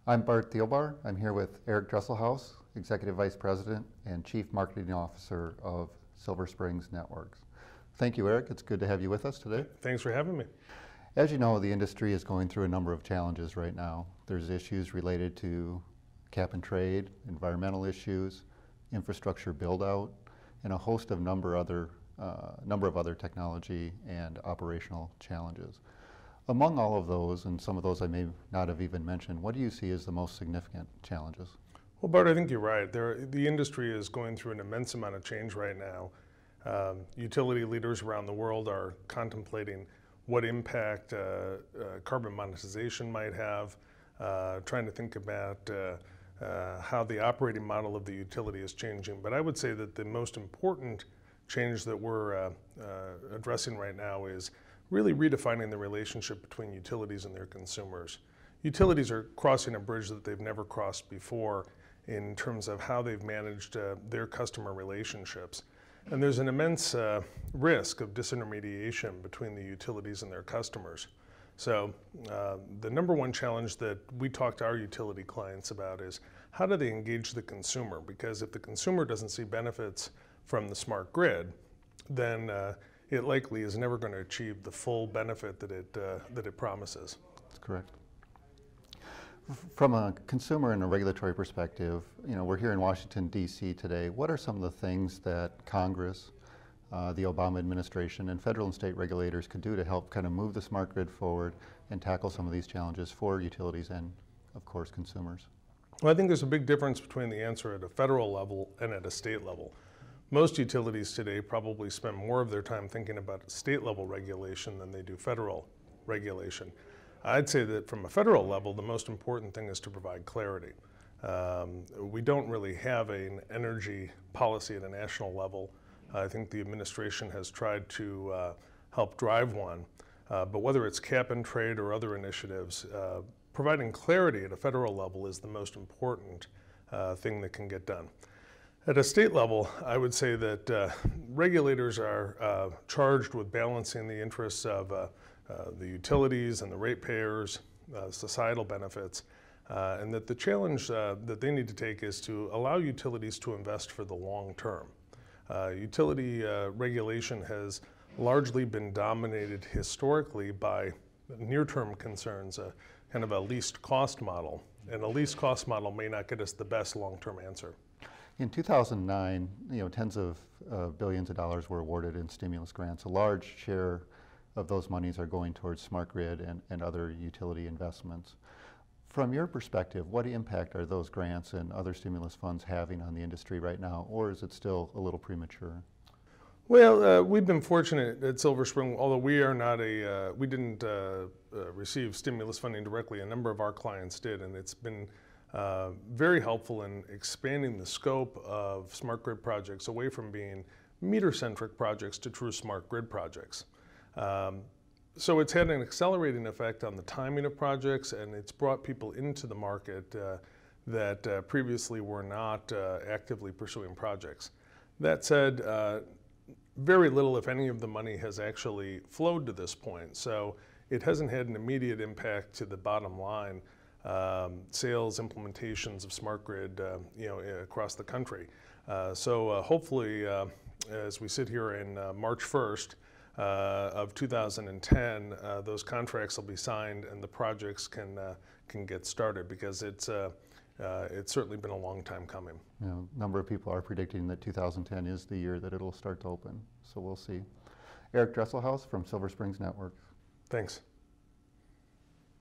I'm Bart Thielbar. I'm here with Eric Dresselhuys, Executive Vice President and Chief Marketing Officer of Silver Springs Networks. Thank you, Eric. It's good to have you with us today. Thanks for having me. As you know, the industry is going through a number of challenges right now. There's issues related to cap and trade, environmental issues, infrastructure build-out, and a host of number of other technology and operational challenges. Among all of those, and some of those I may not have even mentioned, what do you see as the most significant challenges? Well, Bart, I think you're right. The industry is going through an immense amount of change right now. Utility leaders around the world are contemplating what impact carbon monetization might have, trying to think about how the operating model of the utility is changing. But I would say that the most important change that we're addressing right now is really redefining the relationship between utilities and their consumers. Utilities are crossing a bridge that they've never crossed before in terms of how they've managed their customer relationships. And there's an immense risk of disintermediation between the utilities and their customers. So the number one challenge that we talk to our utility clients about is how do they engage the consumer? Because if the consumer doesn't see benefits from the smart grid, then it likely is never going to achieve the full benefit that it promises. That's correct. From a consumer and a regulatory perspective, we're here in Washington, D.C. today. What are some of the things that Congress, the Obama administration, and federal and state regulators could do to help kind of move the smart grid forward and tackle some of these challenges for utilities and, of course, consumers? Well, I think there's a big difference between the answer at a federal level and at a state level. Most utilities today probably spend more of their time thinking about state level regulation than they do federal regulation. I'd say that from a federal level, the most important thing is to provide clarity. We don't really have an energy policy at a national level. I think the administration has tried to help drive one, but whether it's cap and trade or other initiatives, providing clarity at a federal level is the most important thing that can get done. At a state level, I would say that regulators are charged with balancing the interests of the utilities and the ratepayers, societal benefits, and that the challenge that they need to take is to allow utilities to invest for the long term. Utility regulation has largely been dominated historically by near-term concerns, kind of a least cost model, and a least cost model may not get us the best long-term answer. In 2009, tens of billions of dollars were awarded in stimulus grants. A large share of those monies are going towards smart grid and other utility investments. From your perspective, what impact are those grants and other stimulus funds having on the industry right now, or is it still a little premature? Well, we've been fortunate at Silver Spring, although we are not we didn't receive stimulus funding directly. A number of our clients did, and it's been very helpful in expanding the scope of smart grid projects away from being meter-centric projects to true smart grid projects. So it's had an accelerating effect on the timing of projects, and it's brought people into the market that previously were not actively pursuing projects. That said, very little, if any, of the money has actually flowed to this point. So it hasn't had an immediate impact to the bottom line. Sales, implementations of smart grid, across the country. So hopefully, as we sit here in March 1st of 2010, those contracts will be signed and the projects can get started, because it's certainly been a long time coming. A number of people are predicting that 2010 is the year that it'll start to open, so we'll see. Eric Dresselhuys from Silver Springs Networks. Thanks.